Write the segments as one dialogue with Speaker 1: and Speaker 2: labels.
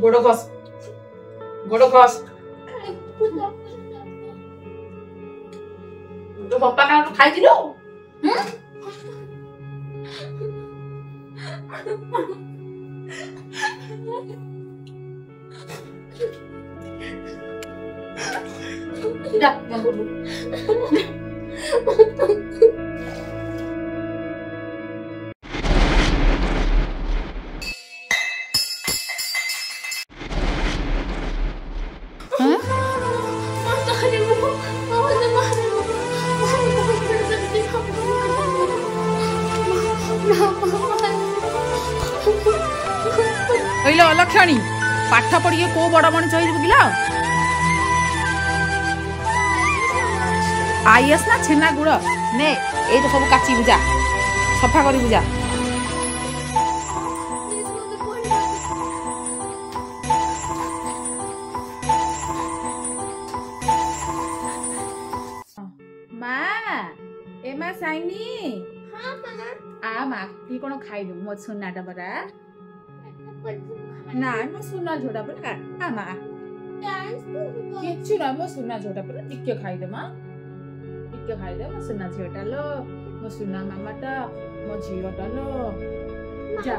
Speaker 1: गोड़ घस तो पप्पा का खाई दिलो जा अलक्षणी पाठ पढ़ी को बड़ मनीष बुझला आईएस ना छेना गुड़ ने ये तो सब काची बुझा सफा कर बुझा माँ साइनी हाँ आ माँ ती कौन खाइबु मो सुनाटा बरा ना मो सुना झोटा पर आ माँ किछु ना मो सुना झोटा पर टिके खाइदे माँ टिके खाइदे मो सुना झोटा लो मो सुना मामाटा मो झियोटा लो जा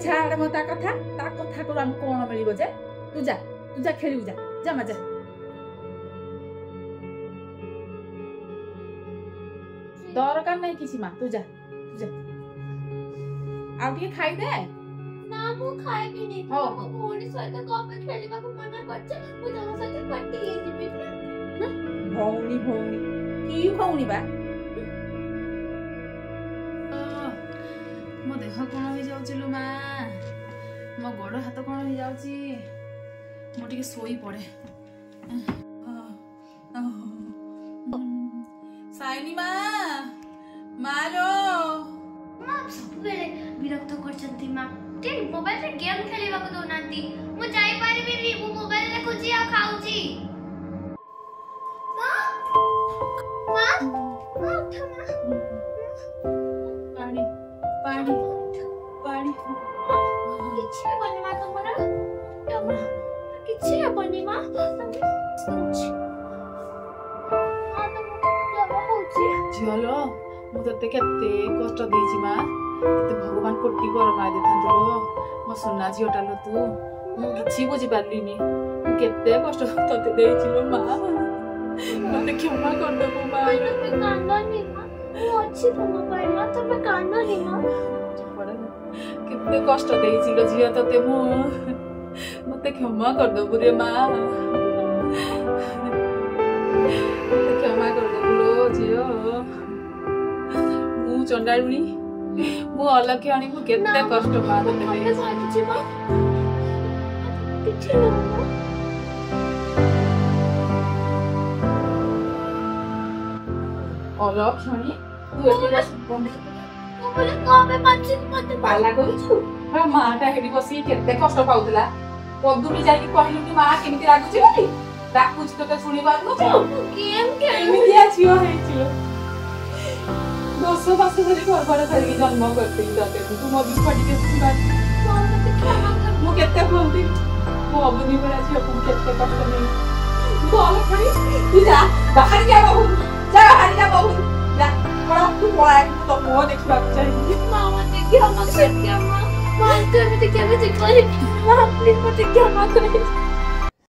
Speaker 1: छाड़ मो ता कथा को हम कोन मिलिबो जे तू जा खेलिउ जा मजा दरकार नहीं किसी माँ तू जा आउ टिके खाइ दे
Speaker 2: ना मु खाइ भी नहीं हो भौणी सहित कप खेलिबा को मना करछे मु तम सहित पट्टी हे जिबी
Speaker 1: भौणी की भौणी बा मो देह कोन हो जाउछि लो माँ मो गोड़ हाथ कोन हो जाउछि मो टिके सोई पड़े साइनी माँ लो
Speaker 2: सब बेले विरक्त करछंती माँ ते मोबाइल रे गेम खेलिबा को दोनांती मु जाई पारिबि नी मु मोबाइल रे खुजी आ खाउची माँ उठ माँ पानी किछि बनी माँ तमरा किछि बनी माँ
Speaker 1: झियो मु तते केते कष्ट देछि माँ तते भगवान कोटि बर माय देथांतो मो सुना झियोटा लो तू मु किछि बुझि पारलिनी मु केते कष्ट तते देछि लो माँ मते क्षमा कर दे मो माँ
Speaker 2: तमे कांदनी माँ मु अछि तम पाइ माँ तमे कांदनी माँ
Speaker 1: केते कष्ट देछि लो झियो तते मु मते क्षमा कर दे बुरे माँ क्षमा कर दे लो झियो मु चंडाळुनी मु अलक्षणी मु केते कष्ट पा दे
Speaker 2: मते साथि माँ किछि ना
Speaker 1: अलक्षणी तू एतिरा बोले
Speaker 2: काबे पाछि मते
Speaker 1: पाला करिछु हा माटा हेडी बसी केते कष्ट पाउतला पदुनी जाई कहिलु कि मां केमिति लागुछि बोली डाकुछि तते सुनि पारनु
Speaker 2: गेम
Speaker 1: केमिति आछियो हेछि दोसो बासो धरि घर बड़ धरि जन्म करते तते तू मो बिस्पटी के सुना
Speaker 2: मते क्षमा कर
Speaker 1: मु केते बोलती मो अबनी बड़ा छी अपन केते कष्ट नहीं तू अलक्षणी तू जा बाहर जा बाबू जा पड़ा तू पड़ा तो मो देखबा चाहिए
Speaker 2: मामा देखिए हम क्षमा मां कर मते क्या करी मां प्लीज मते क्षमा कर